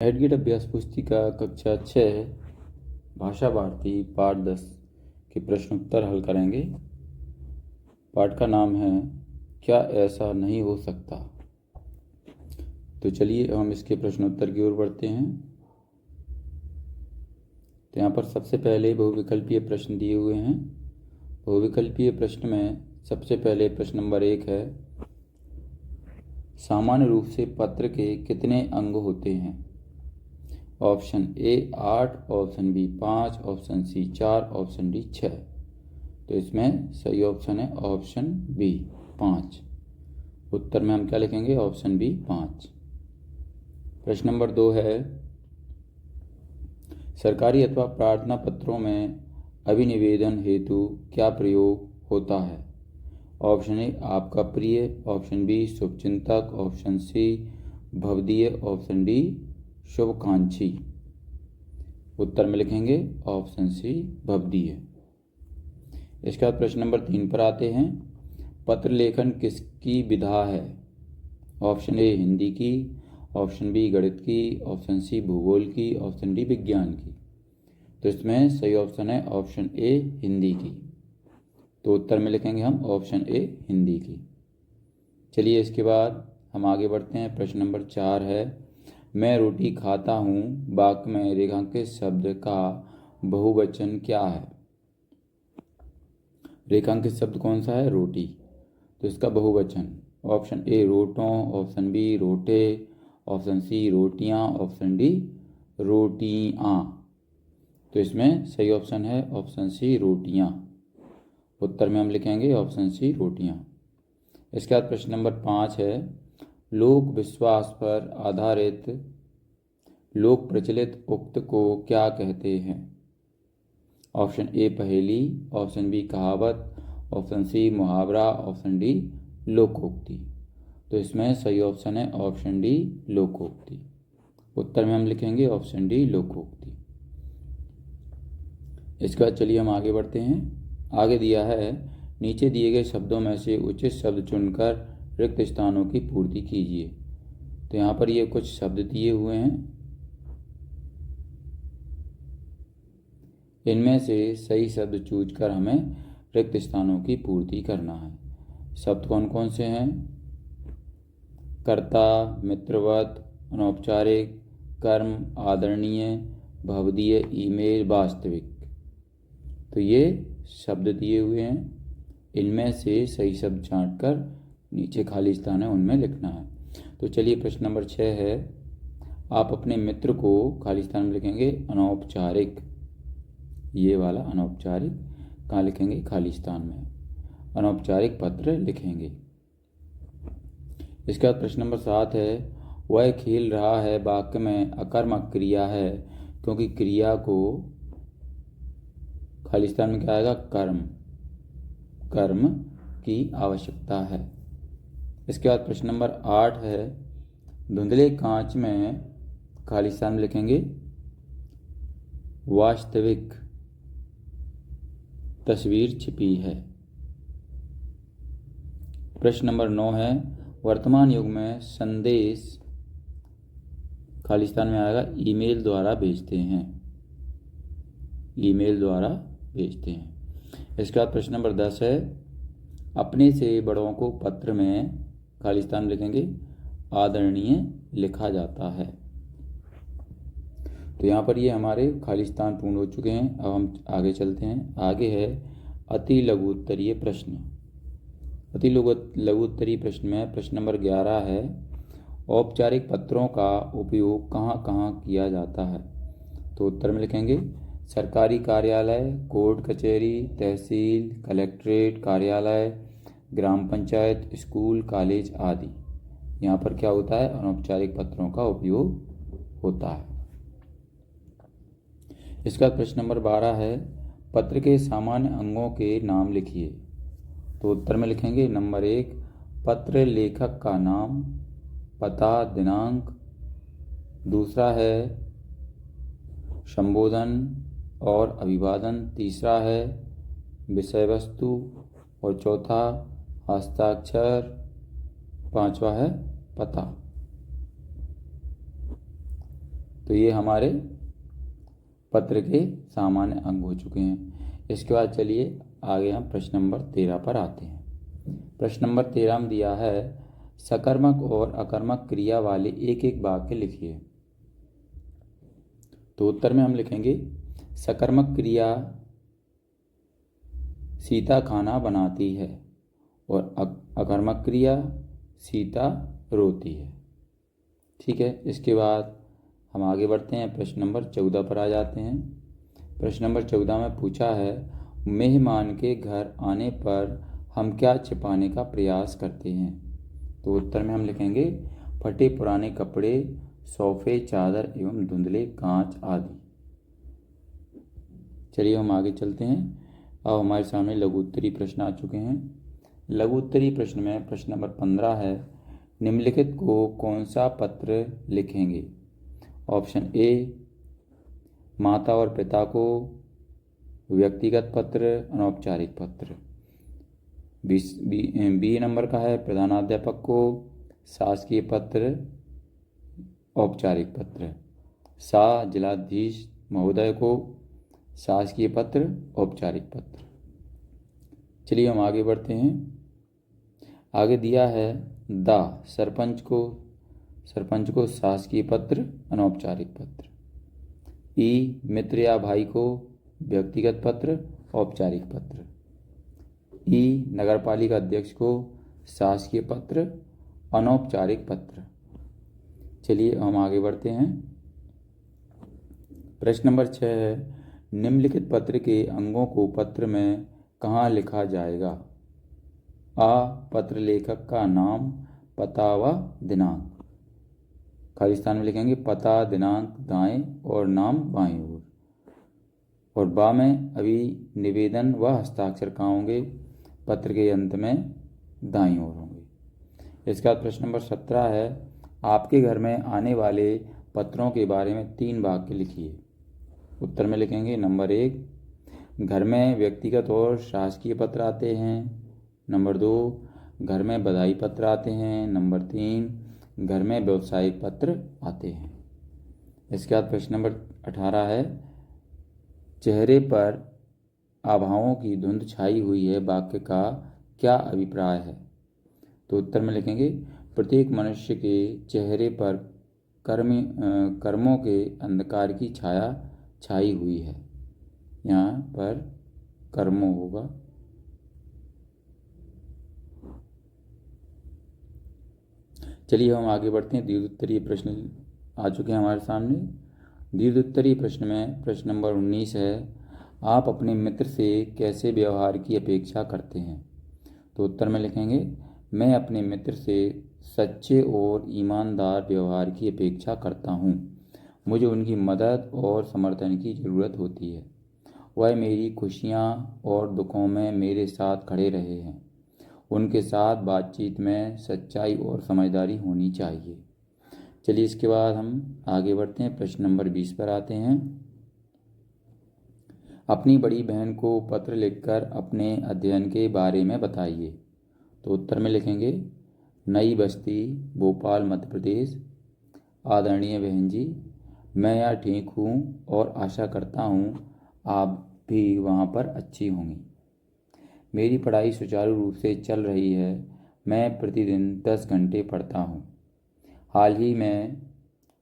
हेडगेट अभ्यास पुस्तिका कक्षा 6 भाषा भारती पाठ 10 के प्रश्नोत्तर हल करेंगे। पाठ का नाम है क्या ऐसा नहीं हो सकता। तो चलिए हम इसके प्रश्नोत्तर की ओर बढ़ते हैं। तो यहाँ पर सबसे पहले बहुविकल्पीय प्रश्न दिए हुए हैं। बहुविकल्पीय प्रश्न में सबसे पहले प्रश्न नंबर 1 है, सामान्य रूप से पत्र के कितने अंग होते हैं? Option A 8, option B 5, option C 4, option D 6। तो इसमें सही ऑप्शन है ऑप्शन बी 5। उत्तर में हम क्या लिखेंगे? Option B 5। प्रश्न नंबर 2 है, सरकारी अथवा प्रार्थना पत्रों में अभिनिवेदन हेतु क्या प्रयोग होता है? ऑप्शन ए आपका प्रिय, ऑप्शन बी शुभचिंतक, ऑप्शन सी भवदीय, ऑप्शन डी शुभकांक्षी। उत्तर में लिखेंगे ऑप्शन सी भवदीय। इसके बाद प्रश्न नंबर 3 पर आते हैं, पत्र लेखन किसकी विधा है? ऑप्शन ए हिंदी की, ऑप्शन बी गणित की, ऑप्शन सी भूगोल की, ऑप्शन डी विज्ञान की। तो इसमें सही ऑप्शन है ऑप्शन ए हिंदी की। तो उत्तर में लिखेंगे हम ऑप्शन ए हिंदी की। चलिए इसके बाद हम आगे बढ़ते हैं। प्रश्न नंबर 4 है, मैं रोटी खाता हूँ वाक्य में रेखांकित शब्द का बहुवचन क्या है? रेखांकित शब्द कौन सा है? रोटी। तो इसका बहुवचन ऑप्शन ए रोटों, ऑप्शन बी रोटे, ऑप्शन सी रोटियां, ऑप्शन डी रोटियां। तो इसमें सही ऑप्शन है ऑप्शन सी रोटियां। उत्तर में हम लिखेंगे ऑप्शन सी रोटियां। इसके बाद प्रश्न नंबर 5 है, लोक विश्वास पर आधारित लोक प्रचलित उक्त को क्या कहते हैं? ऑप्शन ए पहेली, ऑप्शन बी कहावत, ऑप्शन सी मुहावरा, ऑप्शन डी लोकोक्ति। तो इसमें सही ऑप्शन है ऑप्शन डी लोकोक्ति। उत्तर में हम लिखेंगे ऑप्शन डी लोकोक्ति। इसके बाद चलिए हम आगे बढ़ते हैं। आगे दिया है, नीचे दिए गए शब्दों में से उचित शब्द चुनकर रिक्त स्थानों की पूर्ति कीजिए। तो यहाँ पर ये कुछ शब्द दिए हुए हैं, इनमें से सही शब्द चूज कर हमें रिक्त स्थानों की पूर्ति करना है। शब्द कौन कौन से हैं? कर्ता, मित्रवत, अनौपचारिक, कर्म, आदरणीय, भवदीय, ईमेल, वास्तविक। तो ये शब्द दिए हुए हैं, इनमें से सही शब्द छांट कर नीचे खाली स्थान है उनमें लिखना है। तो चलिए प्रश्न नंबर 6 है, आप अपने मित्र को खाली स्थान में लिखेंगे अनौपचारिक। ये वाला अनौपचारिक कहाँ लिखेंगे? खाली स्थान में अनौपचारिक पत्र लिखेंगे। इसके बाद प्रश्न नंबर 7 है, वह खेल रहा है वाक्य में अकर्मक क्रिया है क्योंकि क्रिया को खाली स्थान में क्या आएगा? कर्म, कर्म की आवश्यकता है। इसके बाद प्रश्न नंबर 8 है, धुंधले कांच में खाली स्थान में लिखेंगे वास्तविक तस्वीर छिपी है। प्रश्न नंबर 9 है, वर्तमान युग में संदेश खाली स्थान में आएगा ईमेल द्वारा भेजते हैं, ईमेल द्वारा भेजते हैं। इसके बाद प्रश्न नंबर 10 है, अपने से बड़ों को पत्र में खाली स्थान में लिखेंगे आदरणीय लिखा जाता है। तो यहाँ पर ये हमारे खाली स्थान पूर्ण हो चुके हैं। अब हम आगे चलते हैं। आगे है अति लघु उत्तरीय प्रश्न। अति लघु उत्तरीय प्रश्न में प्रश्न नंबर 11 है, औपचारिक पत्रों का उपयोग कहाँ कहाँ किया जाता है? तो उत्तर में लिखेंगे सरकारी कार्यालय, कोर्ट कचहरी, तहसील, कलेक्ट्रेट कार्यालय, ग्राम पंचायत, स्कूल, कॉलेज आदि। यहाँ पर क्या होता है? अनौपचारिक पत्रों का उपयोग होता है। इसका प्रश्न नंबर 12 है, पत्र के सामान्य अंगों के नाम लिखिए। तो उत्तर में लिखेंगे नंबर 1 पत्र लेखक का नाम, पता, दिनांक। दूसरा है संबोधन और अभिवादन। तीसरा है विषय वस्तु और चौथा हस्ताक्षर। पांचवा है पता। तो ये हमारे पत्र के सामान्य अंग हो चुके हैं। इसके बाद चलिए आगे हम प्रश्न नंबर 13 पर आते हैं। प्रश्न नंबर 13 में दिया है सकर्मक और अकर्मक क्रिया वाले एक एक वाक्य लिखिए। तो उत्तर में हम लिखेंगे सकर्मक क्रिया सीता खाना बनाती है और अकर्मक क्रिया सीता रोती है। ठीक है, इसके बाद हम आगे बढ़ते हैं, प्रश्न नंबर 14 पर आ जाते हैं। प्रश्न नंबर 14 में पूछा है मेहमान के घर आने पर हम क्या छिपाने का प्रयास करते हैं। तो उत्तर में हम लिखेंगे फटे पुराने कपड़े, सोफे, चादर एवं धुंधले कांच आदि। चलिए हम आगे चलते हैं। अब हमारे सामने लघु उत्तरीय प्रश्न आ चुके हैं। लघु उत्तरीय प्रश्न में प्रश्न नंबर 15 है निम्नलिखित को कौन सा पत्र लिखेंगे। ऑप्शन ए माता और पिता को, व्यक्तिगत पत्र, अनौपचारिक पत्र। बी नंबर का है प्रधानाध्यापक को, शासकीय पत्र, औपचारिक पत्र। सा जिलाधीश महोदय को, शासकीय पत्र, औपचारिक पत्र। चलिए हम आगे बढ़ते हैं। आगे दिया है सरपंच को शासकीय पत्र, अनौपचारिक पत्र। ई मित्र या भाई को व्यक्तिगत पत्र, औपचारिक पत्र। ई नगरपालिका अध्यक्ष को शासकीय पत्र, अनौपचारिक पत्र। चलिए हम आगे बढ़ते हैं। प्रश्न नंबर 6 है निम्नलिखित पत्र के अंगों को पत्र में कहाँ लिखा जाएगा। आ पत्र लेखक का नाम, पता व दिनांक। खाली स्थान में लिखेंगे पता, दिनांक दाएं और नाम बाएं ओर। और बा में अभी निवेदन व हस्ताक्षर कहाँ होंगे, पत्र के अंत में दाईं ओर होंगे। इसके बाद प्रश्न नंबर 17 है आपके घर में आने वाले पत्रों के बारे में 3 वाक्य लिखिए। उत्तर में लिखेंगे नंबर 1 घर में व्यक्तिगत और शासकीय पत्र आते हैं। नंबर 2 घर में बधाई पत्र आते हैं। नंबर 3 घर में व्यावसायिक पत्र आते हैं। इसके बाद प्रश्न नंबर 18 है चेहरे पर आभाओं की धुंध छाई हुई है, वाक्य का क्या अभिप्राय है। तो उत्तर में लिखेंगे प्रत्येक मनुष्य के चेहरे पर कर्मों के अंधकार की छाया छाई हुई है। यहाँ पर कर्मों होगा। चलिए हम आगे बढ़ते हैं। दीर्घोत्तरीय प्रश्न आ चुके हैं हमारे सामने। दीर्घोत्तरीय प्रश्न में प्रश्न नंबर 19 है आप अपने मित्र से कैसे व्यवहार की अपेक्षा करते हैं। तो उत्तर में लिखेंगे मैं अपने मित्र से सच्चे और ईमानदार व्यवहार की अपेक्षा करता हूँ। मुझे उनकी मदद और समर्थन की ज़रूरत होती है। वह मेरी खुशियाँ और दुखों में मेरे साथ खड़े रहे हैं। उनके साथ बातचीत में सच्चाई और समझदारी होनी चाहिए। चलिए इसके बाद हम आगे बढ़ते हैं। प्रश्न नंबर 20 पर आते हैं। अपनी बड़ी बहन को पत्र लिखकर अपने अध्ययन के बारे में बताइए। तो उत्तर में लिखेंगे नई बस्ती, भोपाल, मध्य प्रदेश। आदरणीय बहन जी, मैं यहाँ ठीक हूँ और आशा करता हूँ आप भी वहाँ पर अच्छी होंगी। मेरी पढ़ाई सुचारू रूप से चल रही है। मैं प्रतिदिन 10 घंटे पढ़ता हूँ। हाल ही में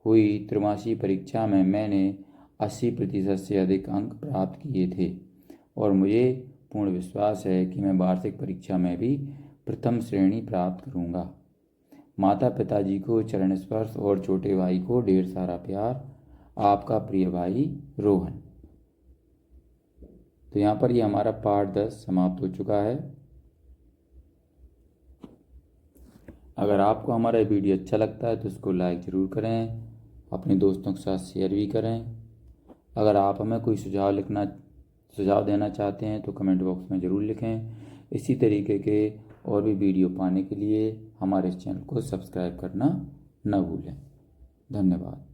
हुई त्रैमासिक परीक्षा में मैंने 80% से अधिक अंक प्राप्त किए थे और मुझे पूर्ण विश्वास है कि मैं वार्षिक परीक्षा में भी प्रथम श्रेणी प्राप्त करूँगा। माता पिताजी को चरण स्पर्श और छोटे भाई को ढेर सारा प्यार। आपका प्रिय भाई रोहन। तो यहाँ पर ये हमारा पाठ 10 समाप्त हो चुका है। अगर आपको हमारा वीडियो अच्छा लगता है तो इसको लाइक ज़रूर करें, अपने दोस्तों के साथ शेयर भी करें। अगर आप हमें कोई सुझाव देना चाहते हैं तो कमेंट बॉक्स में ज़रूर लिखें। इसी तरीके के और भी वीडियो पाने के लिए हमारे इस चैनल को सब्सक्राइब करना न भूलें। धन्यवाद।